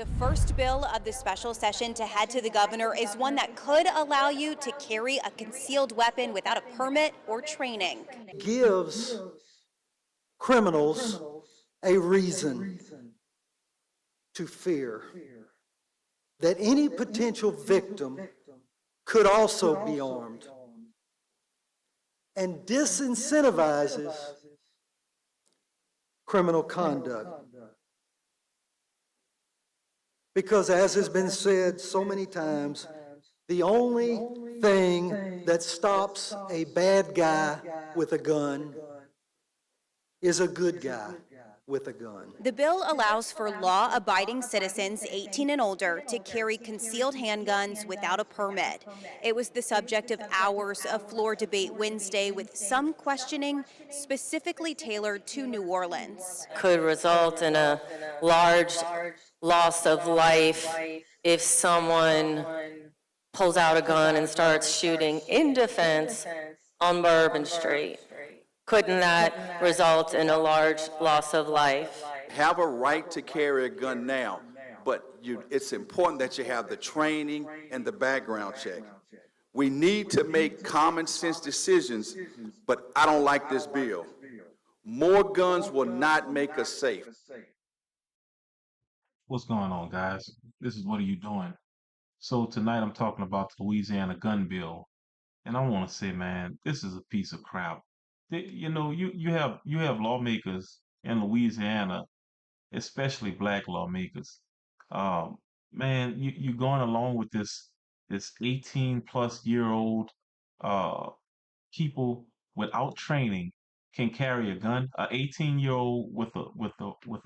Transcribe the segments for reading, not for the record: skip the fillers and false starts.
The first bill of the special session to head to the governor is one that could allow you to carry a concealed weapon without a permit or training. Gives criminals a reason to fear that any potential victim could also be armed, and disincentivizes criminal conduct. Because, as has been said so many times, the only thing that stops a bad guy with a gun is a good guy with a gun. The bill allows for law abiding citizens 18 and older to carry concealed handguns without a permit. It was the subject of hours of floor debate Wednesday, with some questioning specifically tailored to New Orleans. Could result in a large loss of life if someone pulls out a gun and starts shooting in defense on Bourbon Street. Couldn't that result in a large loss of life? Have a right to carry a gun now, but it's important that you have the training and the background check. We need to make common sense decisions, but I don't like this bill. More guns will not make us safe. What's going on, guys? This is What Are You Doing? So tonight I'm talking about the Louisiana gun bill, and I want to say, man, this is a piece of crap. You have lawmakers in Louisiana, especially black lawmakers. Um, Man, you're going along with this 18 plus year old people without training can carry a gun. A 18-year-old with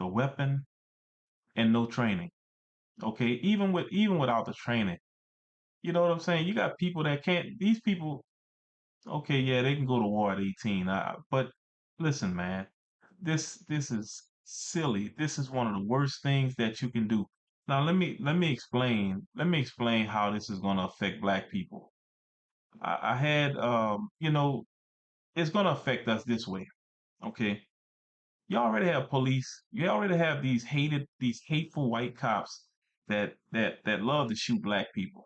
a weapon and no training. Okay, even without the training, you know what I'm saying? You got people that can't. These people, okay, yeah, they can go to war at 18. But listen, man, this is silly. This is one of the worst things that you can do. Now let me explain. Let me explain how this is going to affect black people. I had it's going to affect us this way. Okay, you already have police. You already have these hateful white cops that love to shoot black people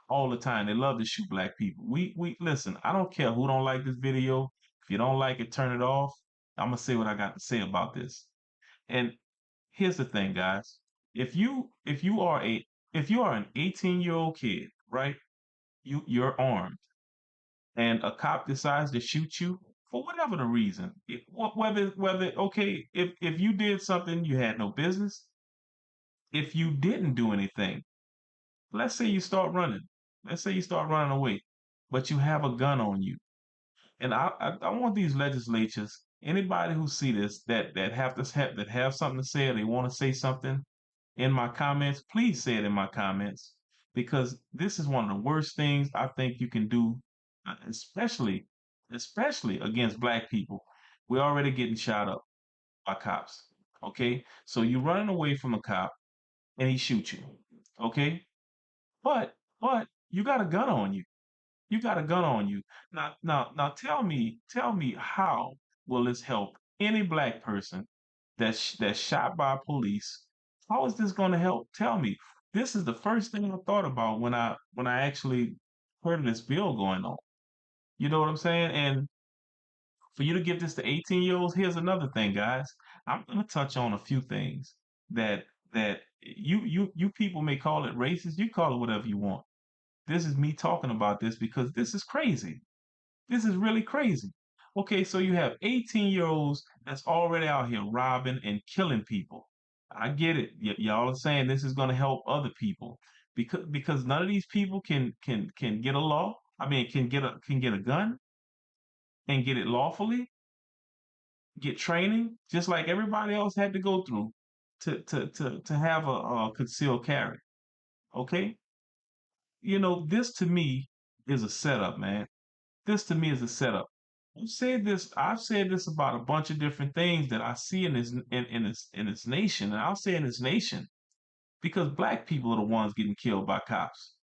all the time. They love to shoot black people. We listen. I don't care who don't like this video. If you don't like it, turn it off. I'm gonna say what I got to say about this. And here's the thing, guys. If you are an 18-year-old kid, right? You're armed, and a cop decides to shoot you for whatever the reason. Whether okay, if you did something you had no business, if you didn't do anything, let's say you start running. Let's say you start running away, but you have a gun on you. And I want these legislatures, anybody who see this that have something to say, or they want to say something in my comments, please say it in my comments, because this is one of the worst things I think you can do, especially against black people. We're already getting shot up by cops. Okay, so you're running away from a cop and he shoots you. Okay, but you got a gun on you. You got a gun on you. Now, tell me how will this help any black person that's shot by police? How is this going to help? Tell me. This is the first thing I thought about when I actually heard of this bill going on. You know what I'm saying? And for you to give this to 18-year-olds, here's another thing, guys. I'm going to touch on a few things that you people may call it racist. You call it whatever you want. This is me talking about this because this is crazy. This is really crazy. Okay, so you have 18-year-olds that's already out here robbing and killing people. I get it. Y'all are saying this is going to help other people because none of these people can get a law. I mean, can get a gun and get it lawfully, get training, just like everybody else had to go through to have a concealed carry. Okay, this to me is a setup, man. This to me is a setup. I've said this about a bunch of different things that I see in this nation, and I'll say in this nation because black people are the ones getting killed by cops.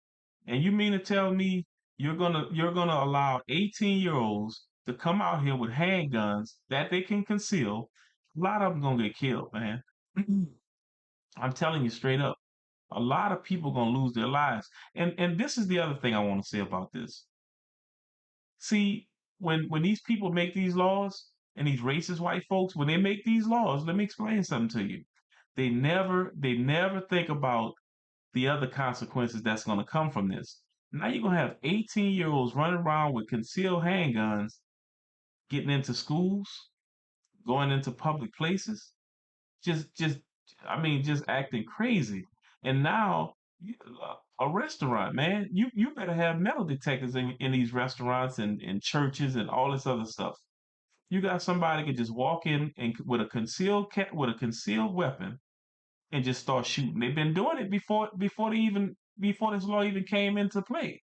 And you mean to tell me you're gonna allow 18-year-olds to come out here with handguns that they can conceal? A lot of them gonna get killed, man. I'm telling you straight up, a lot of people gonna lose their lives. And this is the other thing I want to say about this. See, when these people make these laws, and these racist white folks, when they make these laws, let me explain something to you. They never think about the other consequences that's gonna come from this. Now you're gonna have 18-year-olds running around with concealed handguns, getting into schools, going into public places, just I mean, just acting crazy. And now a restaurant, man, you better have metal detectors in these restaurants and churches and all this other stuff. You got somebody could just walk in and with a concealed weapon and just start shooting. They've been doing it before this law even came into play.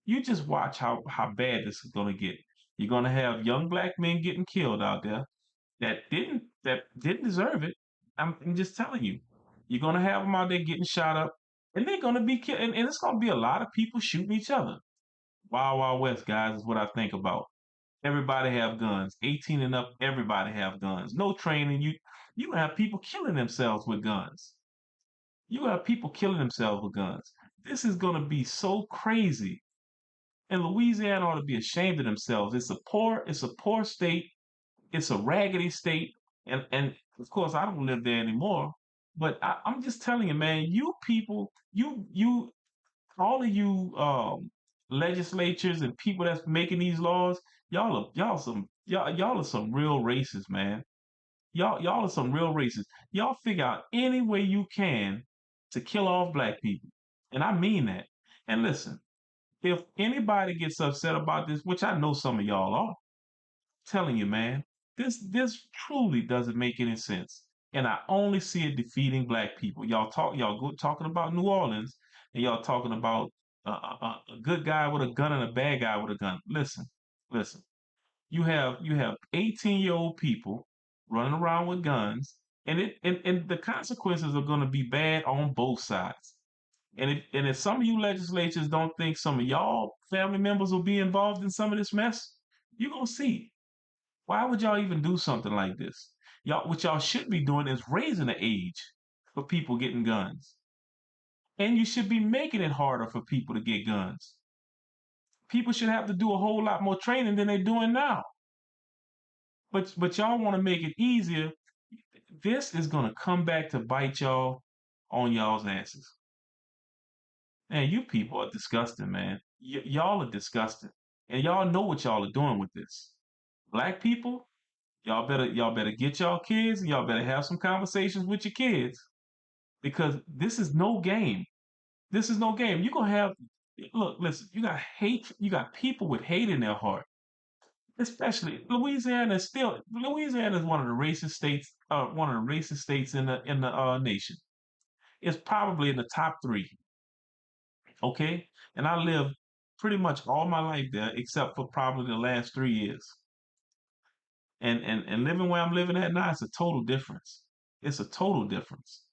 You just watch how bad this is gonna get. You're gonna have young black men getting killed out there that didn't deserve it. I'm just telling you. You're gonna have them out there getting shot up, and they're gonna be killed, and it's gonna be a lot of people shooting each other. Wild Wild West, guys, is what I think about. Everybody have guns. 18 and up, everybody have guns. No training. You have people killing themselves with guns. You have people killing themselves with guns. This is gonna be so crazy. And Louisiana ought to be ashamed of themselves. It's a poor state. It's a raggedy state, and of course I don't live there anymore. But I'm just telling you, man, you people, you all of you legislatures and people that's making these laws, y'all are some real racists, man. Y'all are some real racists. Y'all figure out any way you can to kill off black people, and I mean that. And listen, if anybody gets upset about this, which I know some of y'all are, telling you, man, this truly doesn't make any sense, and I only see it defeating black people. Y'all go talking about New Orleans, and y'all talking about a good guy with a gun and a bad guy with a gun. Listen. You have 18-year-old people running around with guns, and the consequences are going to be bad on both sides. And if some of you legislators don't think some of y'all family members will be involved in some of this mess, you're gonna see. Why would y'all even do something like this? What y'all should be doing is raising the age for people getting guns. And you should be making it harder for people to get guns. People should have to do a whole lot more training than they're doing now. But y'all want to make it easier. This is gonna come back to bite y'all on y'all's asses. Man, you people are disgusting, man. Y'all are disgusting. And y'all know what y'all are doing with this. Black people, y'all better get y'all kids, and y'all better have some conversations with your kids, because this is no game. This is no game. You're gonna have Look, listen, you got people with hate in their heart. Especially Louisiana is one of the racist states in the nation. It's probably in the top three. Okay? And I lived pretty much all my life there except for probably the last 3 years. And living where I'm living at now, it's a total difference. It's a total difference.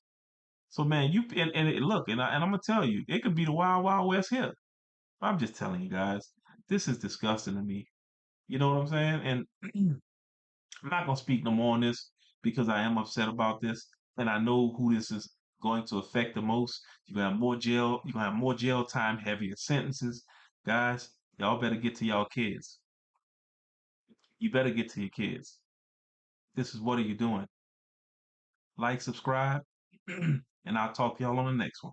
So man, look, and I'm gonna tell you, it could be the wild wild west here. I'm just telling you guys, this is disgusting to me. You know what I'm saying? And I'm not gonna speak no more on this because I am upset about this, and I know who this is going to affect the most. You're gonna have more jail. You're gonna have more jail time, heavier sentences. Guys, y'all better get to y'all kids. You better get to your kids. This is what are you doing? Like, subscribe, and I'll talk to y'all on the next one.